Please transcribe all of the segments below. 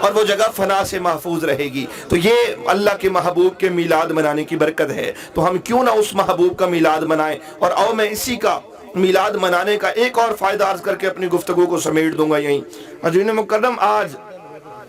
اور وہ جگہ فنا سے محفوظ رہے گی۔ تو یہ اللہ کے محبوب کے میلاد منانے کی برکت ہے، تو ہم کیوں نہ اس محبوب کا میلاد منائیں۔ اور آؤ میں اسی کا میلاد منانے کا ایک اور فائدہ عرض کر کے اپنی گفتگو کو سمیٹ دوں گا یہیں۔ حضرین مکرم، آج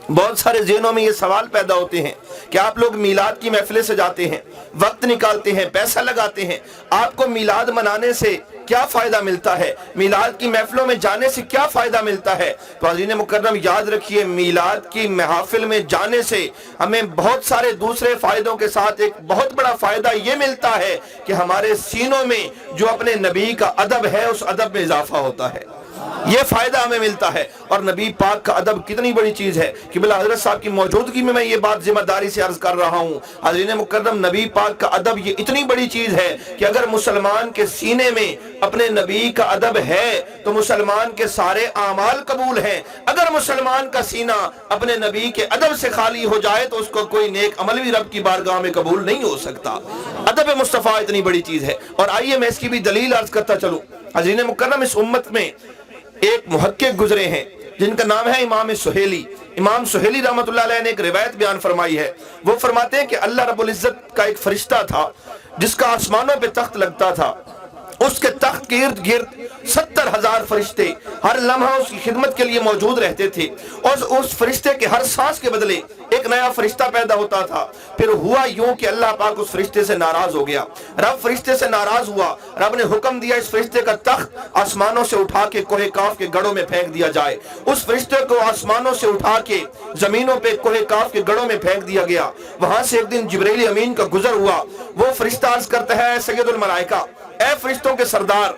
بہت سارے ذہنوں میں یہ سوال پیدا ہوتے ہیں کہ آپ لوگ میلاد کی محفلیں سجاتے ہیں، وقت نکالتے ہیں، پیسہ لگاتے ہیں، آپ کو میلاد منانے سے کیا فائدہ ملتا ہے؟ میلاد کی محفلوں میں جانے سے کیا فائدہ ملتا ہے؟ تو عزیزین مکرم یاد رکھیے، میلاد کی محافل میں جانے سے ہمیں بہت سارے دوسرے فائدوں کے ساتھ ایک بہت بڑا فائدہ یہ ملتا ہے کہ ہمارے سینوں میں جو اپنے نبی کا ادب ہے اس ادب میں اضافہ ہوتا ہے، یہ فائدہ ہمیں ملتا ہے۔ اور نبی پاک کا ادب کتنی بڑی چیز ہے کہ بلا حضرت صاحب کی موجودگی میں یہ بات ذمہ داری سے عرض کر رہا ہوں۔ حضرین مکرم، نبی پاک کا ادب یہ اتنی بڑی چیز ہے کہ اگر مسلمان کے سینے میں اپنے نبی کا ادب ہے تو مسلمان کے سارے اعمال قبول ہیں۔ اگر مسلمان کا سینہ اپنے نبی کے ادب سے خالی ہو جائے تو اس کو کوئی نیک عمل بھی رب کی بارگاہ میں قبول نہیں ہو سکتا۔ ادب مصطفیٰ اتنی بڑی چیز ہے۔ اور آئیے میں اس کی بھی دلیل عرض کرتا چلوں۔ حضرین مکرم، اس امت میں ایک محقق گزرے ہیں جن کا نام ہے امام سہیلی۔ امام سہیلی رحمۃ اللہ علیہ نے ایک روایت بیان فرمائی ہے۔ وہ فرماتے ہیں کہ اللہ رب العزت کا ایک فرشتہ تھا جس کا آسمانوں پہ تخت لگتا تھا، اس کے تخت کے ارد گرد 70,000 فرشتے ہر لمحہ اس کی خدمت کے لیے موجود رہتے تھے، اور اس فرشتے کے ہر سانس کے بدلے ایک نیا فرشتہ پیدا ہوتا تھا۔ پھر ہوا یوں کہ اللہ پاک اس فرشتے سے ناراض ہو گیا، رب فرشتے سے ناراض ہوا، رب نے حکم دیا اس فرشتے کا تخت آسمانوں سے اٹھا کے کوہ کاف کے گڑھوں میں پھینک دیا جائے۔ اس فرشتے کو آسمانوں سے اٹھا کے زمینوں پہ کوہ کاف کے گڑھوں میں پھینک دیا گیا۔ وہاں سے ایک دن جبرائیل امین کا گزر ہوا۔ وہ فرشتہ عرض کرتا ہے، اے سید الملائکہ، اے فرشتوں کے سردار،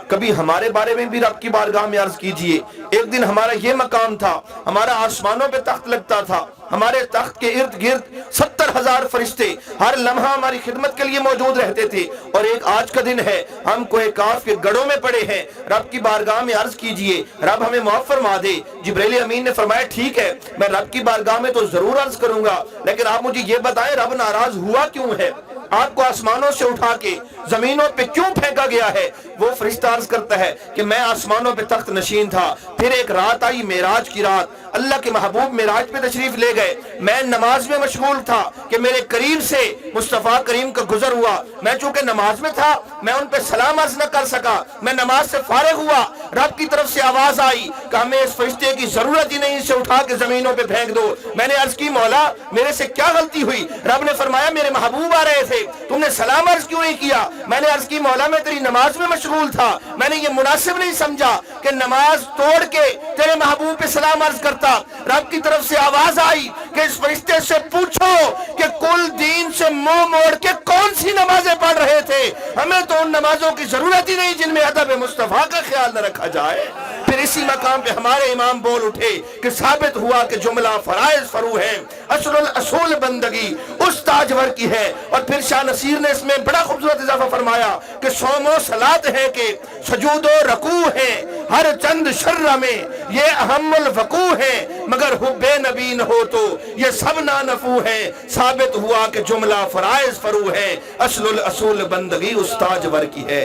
کبھی ہمارے بارے میں بھی رب کی بارگاہ میں عرض کیجئے۔ ایک دن ہمارا یہ مقام تھا، ہمارا آسمانوں پہ تخت لگتا تھا، ہمارے تخت کے ارد گرد 70,000 فرشتے ہر لمحہ ہماری خدمت کے لیے موجود رہتے تھے، اور ایک آج کا دن ہے ہم کوہ کاف کے گڑھوں میں پڑے ہیں، رب کی بارگاہ میں عرض کیجئے، رب ہمیں معاف فرما دے۔ جبرائیل امین نے فرمایا، ٹھیک ہے، میں رب کی بارگاہ میں تو ضرور عرض کروں گا، لیکن آپ مجھے یہ بتائیں رب ناراض ہوا کیوں ہے؟ آپ کو آسمانوں سے اٹھا کے زمینوں پہ کیوں پھینکا گیا ہے؟ وہ فرشتہ عرض کرتا ہے کہ میں آسمانوں پہ تخت نشین تھا، پھر ایک رات آئی معراج کی رات، اللہ کے محبوب معراج پہ تشریف لے گئے، میں نماز میں مشغول تھا کہ میرے قریب سے مصطفیٰ کریم کا گزر ہوا، میں چونکہ نماز میں تھا میں ان پہ سلام عرض نہ کر سکا، میں نماز سے فارغ ہوا، رب کی طرف سے آواز آئی کہ ہمیں اس فرشتے کی ضرورت ہی نہیں، اسے اٹھا کے زمینوں پہ پھینک دو۔ میں نے عرض کی، مولا میرے سے کیا غلطی ہوئی؟ رب نے فرمایا، میرے محبوب آ رہے تھے، تم نے سلام عرض کیوں نہیں کیا؟ میں نے عرض کی، مولا میں تیری نماز میں مشغول تھا، میں نے یہ مناسب نہیں سمجھا کہ نماز توڑ کے تیرے محبوب پہ سلام عرض کرتا۔ رب کی طرف سے آواز آئی کہ اس فرشتے سے پوچھو کہ کل دین سے منہ موڑ کے کون سی نمازیں پڑھ رہے تھے، ہمیں تو ان نمازوں کی ضرورت ہی نہیں جن میں ادب مصطفیٰ کا خیال نہ رکھا جائے۔ پھر اسی مقام پہ ہمارے امام بول اٹھے کہ ثابت ہوا کہ جملہ فرائض فرو ہے، اصل الاصول بندگی اس تاجور کی ہے۔ اور پھر شاہ نصیر نے اس میں بڑا خوبصورت اضافہ فرمایا کہ صوم و صلاۃ ہے کہ سجود و رکوع ہے، ہر چند شرع میں یہ اہم الوقوع ہے، مگر حب نبی نہ ہو تو یہ سب نانفو ہے۔ ثابت ہوا کہ جملہ فرائض فرو ہے، اصل الاصول بندگی اس تاجور کی ہے۔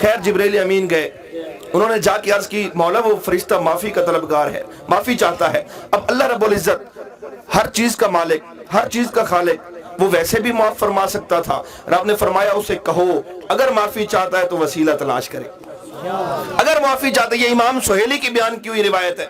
خیر، جبرائیل امین گئے، انہوں نے جا کے عرض کی، مولا وہ فرشتہ معافی کا طلبگار ہے، معافی چاہتا ہے۔ اب اللہ رب العزت ہر چیز کا مالک، ہر چیز کا خالق، وہ ویسے بھی معاف فرما سکتا تھا۔ رب نے فرمایا اسے کہو اگر معافی چاہتا ہے تو وسیلہ تلاش کرے، اگر معافی چاہتا ہے۔ یہ امام سہیلی کی بیان کی ہوئی روایت ہے۔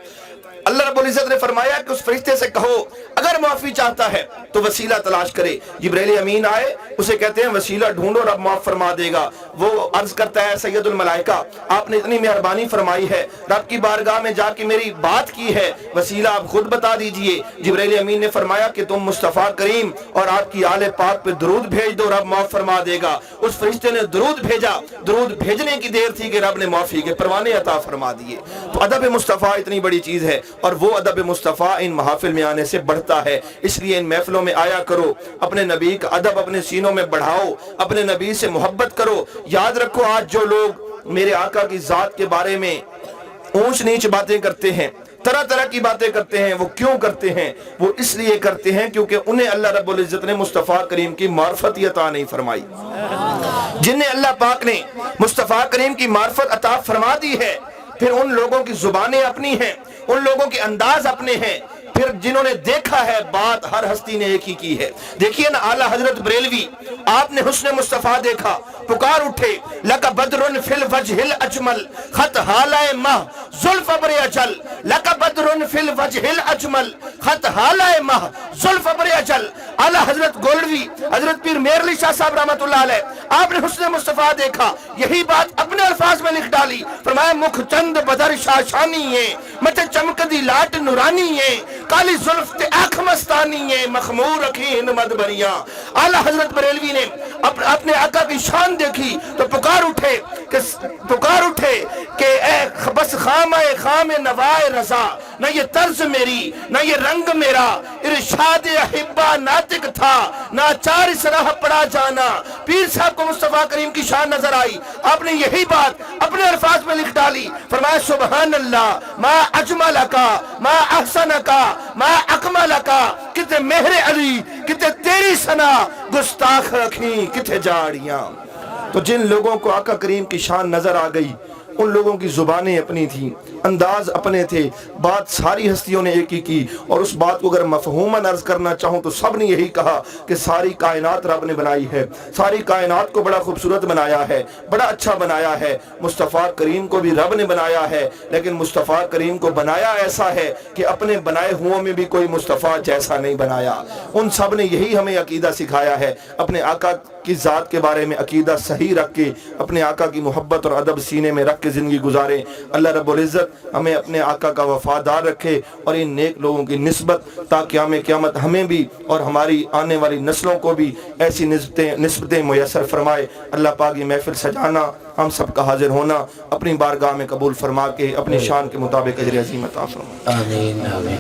اللہ رب العزت نے فرمایا کہ اس فرشتے سے کہو اگر معافی چاہتا ہے تو وسیلہ تلاش کرے۔ جبرائیل امین آئے، اسے کہتے ہیں وسیلہ ڈھونڈو، رب معاف فرما دے گا۔ وہ عرض کرتا ہے، سید الملائکہ آپ نے اتنی مہربانی فرمائی ہے، رب کی بارگاہ میں جا کے میری بات کی ہے، وسیلہ آپ خود بتا دیجئے۔ جبرائیل امین نے فرمایا کہ تم مصطفیٰ کریم اور آپ کی آل پاک پہ درود بھیج دو، رب معاف فرما دے گا۔ اس فرشتے نے درود بھیجا، درود بھیجنے کی دیر تھی کہ رب نے معافی کے پروانے عطا فرما دیے۔ تو ادب مصطفیٰ اتنی بڑی چیز ہے، اور وہ ادب مصطفیٰ ان محافل میں آنے سے بڑھتا ہے۔ اس لیے ان محفلوں میں آیا کرو، اپنے نبی کا ادب اپنے سینوں میں بڑھاؤ، اپنے نبی سے محبت کرو۔ یاد رکھو، آج جو لوگ میرے آقا کی ذات کے بارے میں اونچ نیچ باتیں کرتے ہیں، طرح طرح کی باتیں کرتے ہیں، وہ کیوں کرتے ہیں؟ وہ اس لیے کرتے ہیں کیونکہ انہیں اللہ رب العزت نے مصطفیٰ کریم کی معرفت عطا نہیں فرمائی۔ جنہیں اللہ پاک نے مصطفیٰ کریم کی معرفت عطا فرما دی ہے، پھر ان لوگوں کی زبانیں اپنی ہیں، ان لوگوں کے انداز اپنے ہیں پھر جنہوں نے دیکھا ہے بات ہر ہستی نے ایک ہی کی ہے. دیکھیے نا اعلیٰ حضرت بریلوی، آپ نے حسن مصطفیٰ دیکھا، پکار اٹھے لَكَ بَدْرٌ فِي الْوَجْهِ الْأَجْمَلِ خط حالائے ماہ زلف ابر اجل. لَكَ بَدْرٌ فِي الْوَجْهِ الْأَجْمَلِ خط حالائے ماہ زلف ابر اجل. اعلیٰ حضرت گولڈوی حضرت پیر میر علی شاہ صاحب رحمۃ اللہ علیہ، آپ نے حسن مصطفیٰ دیکھا، یہی بات اپنے الفاظ میں لکھ ڈالی. فرمایا مکھ چند بدر شاشانی ہے، مٹے چمکدی لاٹ نورانی ہے، کالی زلف تے آنکھ مستانی ہے، مخمور رکھین مدبریاں. اعلیٰ حضرت بریلوی نے اپنے آقا کی شان دیکھی تو پکار اٹھے کہ اے بس خام نوائے رضا، نہ یہ طرز میری نہ یہ رنگ میرا، ارشاد احبہ ناطق تھا، نہ چار اس راہ پڑا جانا. پیر صاحب کو مصطفیٰ کریم کی شان نظر آئی، آپ نے یہی بات اپنے الفاظ میں لکھ ڈالی. فرمایا سبحان اللہ ما اجملکا ما احسنکا ما اکملکا. کتے مہر علی کتے تیری ثنا، گستاخ رکھیں کتے جاڑیاں. تو جن لوگوں کو آقا کریم کی شان نظر آ گئی، ان لوگوں کی زبانیں اپنی تھیں، انداز اپنے تھے، بات ساری ہستیوں نے ایک ہی کی. اور اس بات کو اگر مفہوماً عرض کرنا چاہوں تو سب نے یہی کہا کہ ساری کائنات رب نے بنائی ہے، ساری کائنات کو بڑا خوبصورت بنایا ہے، بڑا اچھا بنایا ہے. مصطفیٰ کریم کو بھی رب نے بنایا ہے، لیکن مصطفیٰ کریم کو بنایا ایسا ہے کہ اپنے بنائے ہوں میں بھی کوئی مصطفیٰ جیسا نہیں بنایا. ان سب نے یہی ہمیں عقیدہ سکھایا ہے. اپنے آقا کی ذات کے بارے میں عقیدہ صحیح رکھ کے اپنے آقا کی محبت اور ادب سینے میں رکھ کے زندگی گزاریں. اللہ رب العزت ہمیں اپنے آقا کا وفادار رکھے اور ان نیک لوگوں کی نسبت تا قیامت ہمیں بھی اور ہماری آنے والی نسلوں کو بھی ایسی نسبتیں میسر فرمائے. اللہ پاک یہ محفل سجانا، ہم سب کا حاضر ہونا اپنی بارگاہ میں قبول فرما کے اپنی شان کے مطابق اجر عظیم عطا فرمائے. آمین آمین.